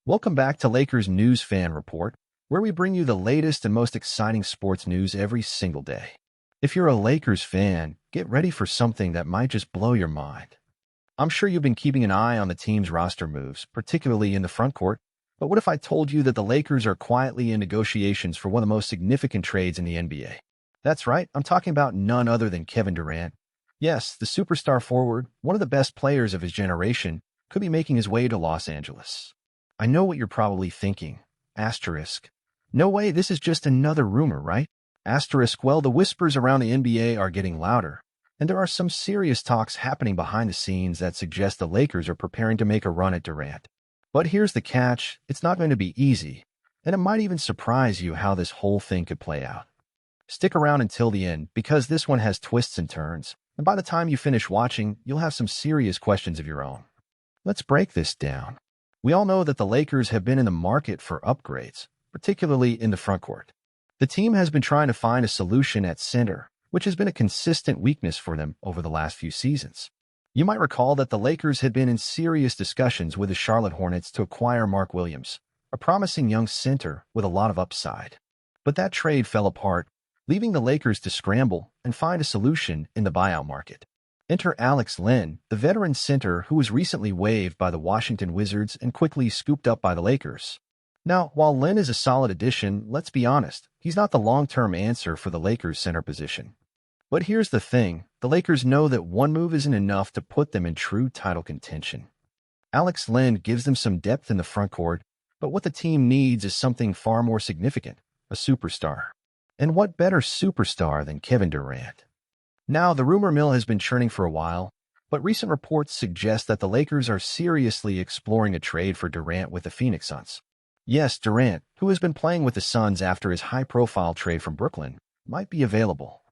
Welcome back to Lakers News Fan Report, where we bring you the latest and most exciting sports news every single day. If you're a Lakers fan, get ready for something that might just blow your mind. I'm sure you've been keeping an eye on the team's roster moves, particularly in the front court, but what if I told you that the Lakers are quietly in negotiations for one of the most significant trades in the NBA? That's right, I'm talking about none other than Kevin Durant. Yes, the superstar forward, one of the best players of his generation, could be making his way to Los Angeles. I know what you're probably thinking. Asterisk. No way, this is just another rumor, right? Asterisk, well, the whispers around the NBA are getting louder, and there are some serious talks happening behind the scenes that suggest the Lakers are preparing to make a run at Durant. But here's the catch, it's not going to be easy, and it might even surprise you how this whole thing could play out. Stick around until the end, because this one has twists and turns, and by the time you finish watching, you'll have some serious questions of your own. Let's break this down. We all know that the Lakers have been in the market for upgrades, particularly in the frontcourt. The team has been trying to find a solution at center, which has been a consistent weakness for them over the last few seasons. You might recall that the Lakers had been in serious discussions with the Charlotte Hornets to acquire Mark Williams, a promising young center with a lot of upside. But that trade fell apart, leaving the Lakers to scramble and find a solution in the buyout market. Enter Alex Len, the veteran center who was recently waived by the Washington Wizards and quickly scooped up by the Lakers. Now, while Len is a solid addition, let's be honest, he's not the long-term answer for the Lakers' center position. But here's the thing, the Lakers know that one move isn't enough to put them in true title contention. Alex Len gives them some depth in the frontcourt, but what the team needs is something far more significant, a superstar. And what better superstar than Kevin Durant? Now, the rumor mill has been churning for a while, but recent reports suggest that the Lakers are seriously exploring a trade for Durant with the Phoenix Suns. Yes, Durant, who has been playing with the Suns after his high-profile trade from Brooklyn, might be available.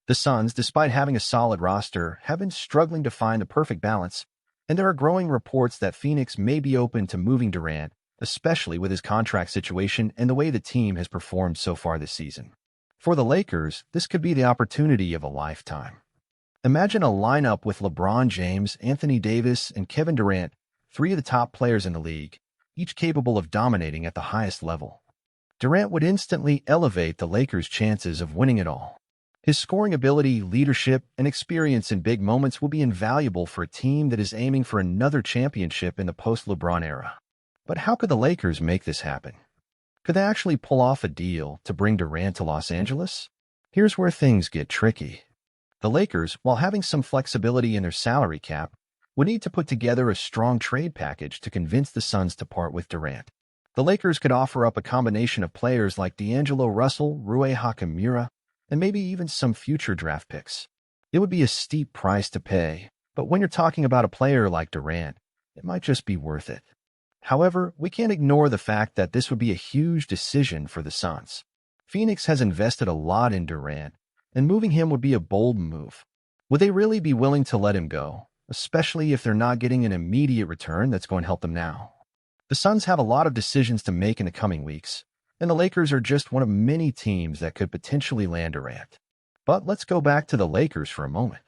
The Suns, despite having a solid roster, have been struggling to find the perfect balance, and there are growing reports that Phoenix may be open to moving Durant, especially with his contract situation and the way the team has performed so far this season. For the Lakers, this could be the opportunity of a lifetime. Imagine a lineup with LeBron James, Anthony Davis, and Kevin Durant, three of the top players in the league, each capable of dominating at the highest level. Durant would instantly elevate the Lakers' chances of winning it all. His scoring ability, leadership, and experience in big moments will be invaluable for a team that is aiming for another championship in the post-LeBron era. But how could the Lakers make this happen? Could they actually pull off a deal to bring Durant to Los Angeles? Here's where things get tricky. The Lakers, while having some flexibility in their salary cap, would need to put together a strong trade package to convince the Suns to part with Durant. The Lakers could offer up a combination of players like D'Angelo Russell, Rui Hachimura, and maybe even some future draft picks. It would be a steep price to pay, but when you're talking about a player like Durant, it might just be worth it. However, we can't ignore the fact that this would be a huge decision for the Suns. Phoenix has invested a lot in Durant, and moving him would be a bold move. Would they really be willing to let him go, especially if they're not getting an immediate return that's going to help them now? The Suns have a lot of decisions to make in the coming weeks, and the Lakers are just one of many teams that could potentially land Durant. But let's go back to the Lakers for a moment.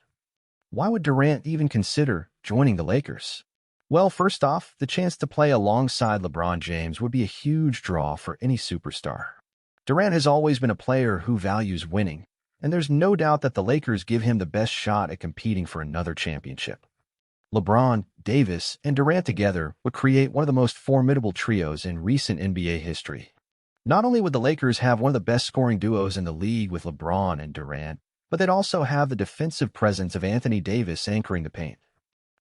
Why would Durant even consider joining the Lakers? Well, first off, the chance to play alongside LeBron James would be a huge draw for any superstar. Durant has always been a player who values winning, and there's no doubt that the Lakers give him the best shot at competing for another championship. LeBron, Davis, and Durant together would create one of the most formidable trios in recent NBA history. Not only would the Lakers have one of the best scoring duos in the league with LeBron and Durant, but they'd also have the defensive presence of Anthony Davis anchoring the paint.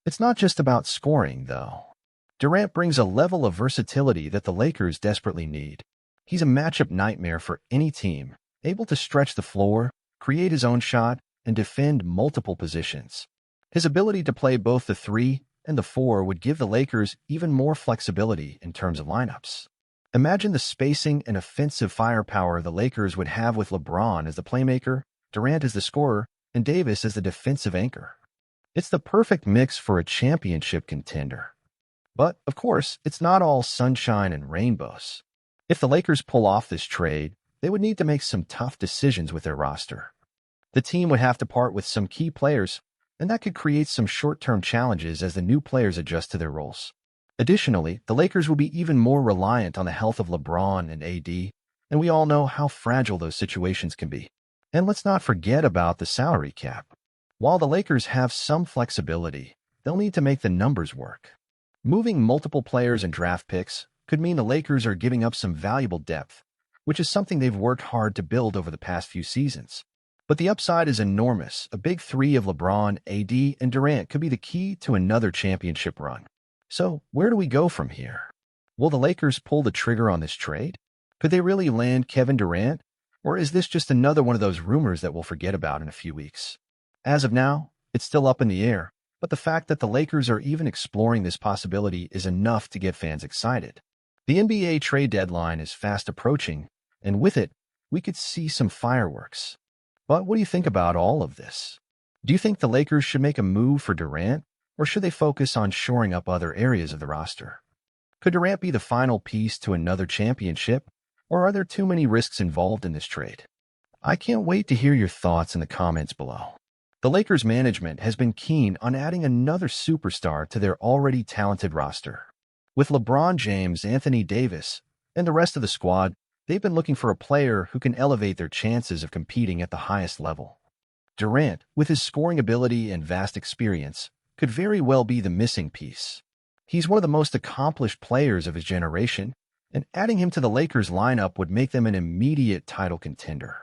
It's not just about scoring, though. Durant brings a level of versatility that the Lakers desperately need. He's a matchup nightmare for any team, able to stretch the floor, create his own shot, and defend multiple positions. His ability to play both the 3 and the 4 would give the Lakers even more flexibility in terms of lineups. Imagine the spacing and offensive firepower the Lakers would have with LeBron as the playmaker, Durant as the scorer, and Davis as the defensive anchor. It's the perfect mix for a championship contender. But, of course, it's not all sunshine and rainbows. If the Lakers pull off this trade, they would need to make some tough decisions with their roster. The team would have to part with some key players, and that could create some short-term challenges as the new players adjust to their roles. Additionally, the Lakers will be even more reliant on the health of LeBron and AD, and we all know how fragile those situations can be. And let's not forget about the salary cap. While the Lakers have some flexibility, they'll need to make the numbers work. Moving multiple players and draft picks could mean the Lakers are giving up some valuable depth, which is something they've worked hard to build over the past few seasons. But the upside is enormous. A big three of LeBron, AD, and Durant could be the key to another championship run. So, where do we go from here? Will the Lakers pull the trigger on this trade? Could they really land Kevin Durant? Or is this just another one of those rumors that we'll forget about in a few weeks? As of now, it's still up in the air, but the fact that the Lakers are even exploring this possibility is enough to get fans excited. The NBA trade deadline is fast approaching, and with it, we could see some fireworks. But what do you think about all of this? Do you think the Lakers should make a move for Durant, or should they focus on shoring up other areas of the roster? Could Durant be the final piece to another championship, or are there too many risks involved in this trade? I can't wait to hear your thoughts in the comments below. The Lakers management has been keen on adding another superstar to their already talented roster. With LeBron James, Anthony Davis, and the rest of the squad, they've been looking for a player who can elevate their chances of competing at the highest level. Durant, with his scoring ability and vast experience, could very well be the missing piece. He's one of the most accomplished players of his generation, and adding him to the Lakers lineup would make them an immediate title contender.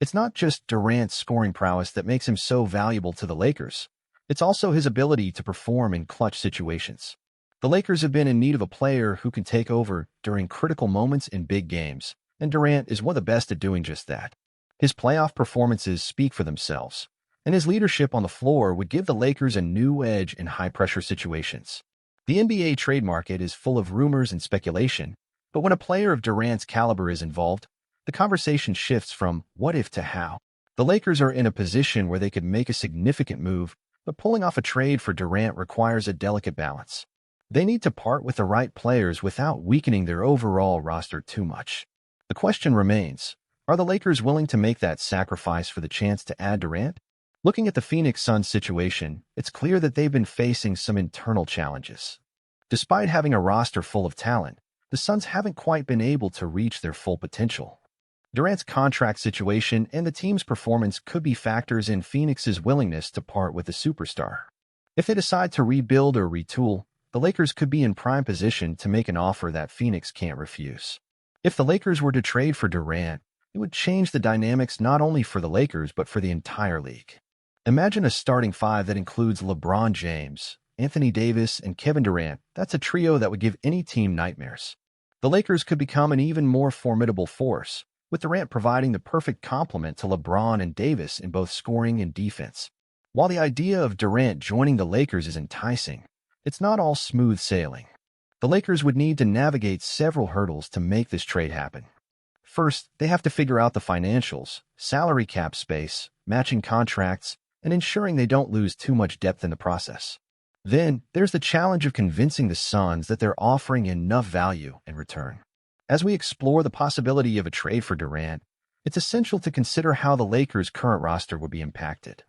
It's not just Durant's scoring prowess that makes him so valuable to the Lakers. It's also his ability to perform in clutch situations. The Lakers have been in need of a player who can take over during critical moments in big games, and Durant is one of the best at doing just that. His playoff performances speak for themselves, and his leadership on the floor would give the Lakers a new edge in high-pressure situations. The NBA trade market is full of rumors and speculation, but when a player of Durant's caliber is involved, the conversation shifts from what if to how. The Lakers are in a position where they could make a significant move, but pulling off a trade for Durant requires a delicate balance. They need to part with the right players without weakening their overall roster too much. The question remains, are the Lakers willing to make that sacrifice for the chance to add Durant? Looking at the Phoenix Suns situation, it's clear that they've been facing some internal challenges. Despite having a roster full of talent, the Suns haven't quite been able to reach their full potential. Durant's contract situation and the team's performance could be factors in Phoenix's willingness to part with the superstar. If they decide to rebuild or retool, the Lakers could be in prime position to make an offer that Phoenix can't refuse. If the Lakers were to trade for Durant, it would change the dynamics not only for the Lakers but for the entire league. Imagine a starting five that includes LeBron James, Anthony Davis, and Kevin Durant. That's a trio that would give any team nightmares. The Lakers could become an even more formidable force, with Durant providing the perfect complement to LeBron and Davis in both scoring and defense. While the idea of Durant joining the Lakers is enticing, it's not all smooth sailing. The Lakers would need to navigate several hurdles to make this trade happen. First, they have to figure out the financials, salary cap space, matching contracts, and ensuring they don't lose too much depth in the process. Then, there's the challenge of convincing the Suns that they're offering enough value in return. As we explore the possibility of a trade for Durant, it's essential to consider how the Lakers' current roster would be impacted.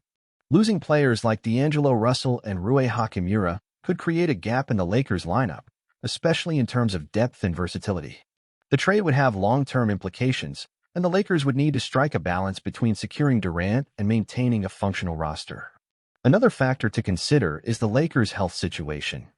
Losing players like D'Angelo Russell and Rui Hachimura could create a gap in the Lakers' lineup, especially in terms of depth and versatility. The trade would have long-term implications, and the Lakers would need to strike a balance between securing Durant and maintaining a functional roster. Another factor to consider is the Lakers' health situation.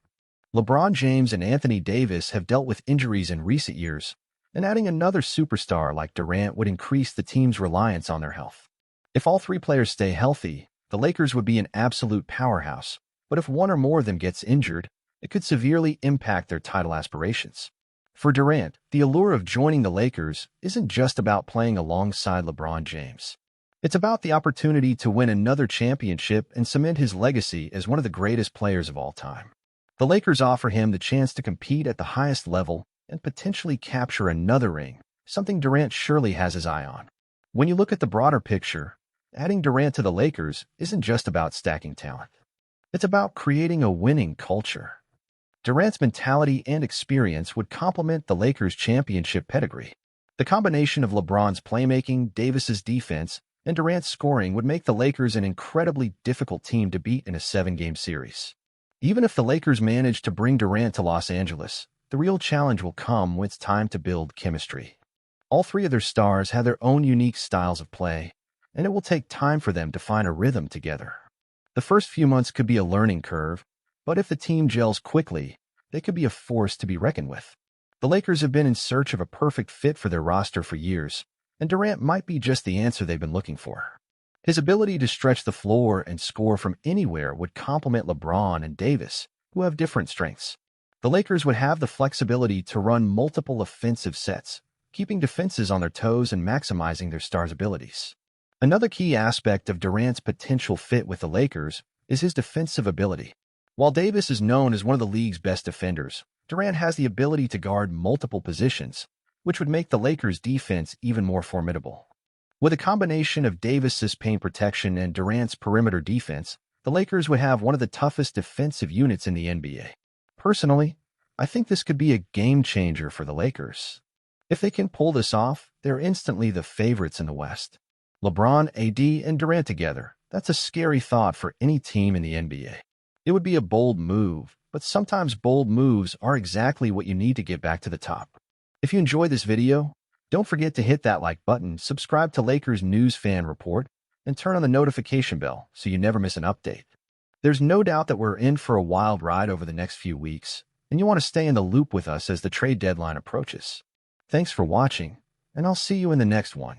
LeBron James and Anthony Davis have dealt with injuries in recent years, and adding another superstar like Durant would increase the team's reliance on their health. If all three players stay healthy, the Lakers would be an absolute powerhouse, but if one or more of them gets injured, it could severely impact their title aspirations. For Durant, the allure of joining the Lakers isn't just about playing alongside LeBron James. It's about the opportunity to win another championship and cement his legacy as one of the greatest players of all time. The Lakers offer him the chance to compete at the highest level and potentially capture another ring, something Durant surely has his eye on. When you look at the broader picture, adding Durant to the Lakers isn't just about stacking talent. It's about creating a winning culture. Durant's mentality and experience would complement the Lakers' championship pedigree. The combination of LeBron's playmaking, Davis's defense, and Durant's scoring would make the Lakers an incredibly difficult team to beat in a 7-game series. Even if the Lakers manage to bring Durant to Los Angeles, the real challenge will come when it's time to build chemistry. All three of their stars have their own unique styles of play, and it will take time for them to find a rhythm together. The first few months could be a learning curve, but if the team gels quickly, they could be a force to be reckoned with. The Lakers have been in search of a perfect fit for their roster for years, and Durant might be just the answer they've been looking for. His ability to stretch the floor and score from anywhere would complement LeBron and Davis, who have different strengths. The Lakers would have the flexibility to run multiple offensive sets, keeping defenses on their toes and maximizing their stars' abilities. Another key aspect of Durant's potential fit with the Lakers is his defensive ability. While Davis is known as one of the league's best defenders, Durant has the ability to guard multiple positions, which would make the Lakers' defense even more formidable. With a combination of Davis's paint protection and Durant's perimeter defense, the Lakers would have one of the toughest defensive units in the NBA. Personally, I think this could be a game-changer for the Lakers. If they can pull this off, they're instantly the favorites in the West. LeBron, AD, and Durant together, that's a scary thought for any team in the NBA. It would be a bold move, but sometimes bold moves are exactly what you need to get back to the top. If you enjoyed this video, don't forget to hit that like button, subscribe to Lakers News Fan Report, and turn on the notification bell so you never miss an update. There's no doubt that we're in for a wild ride over the next few weeks, and you want to stay in the loop with us as the trade deadline approaches. Thanks for watching, and I'll see you in the next one.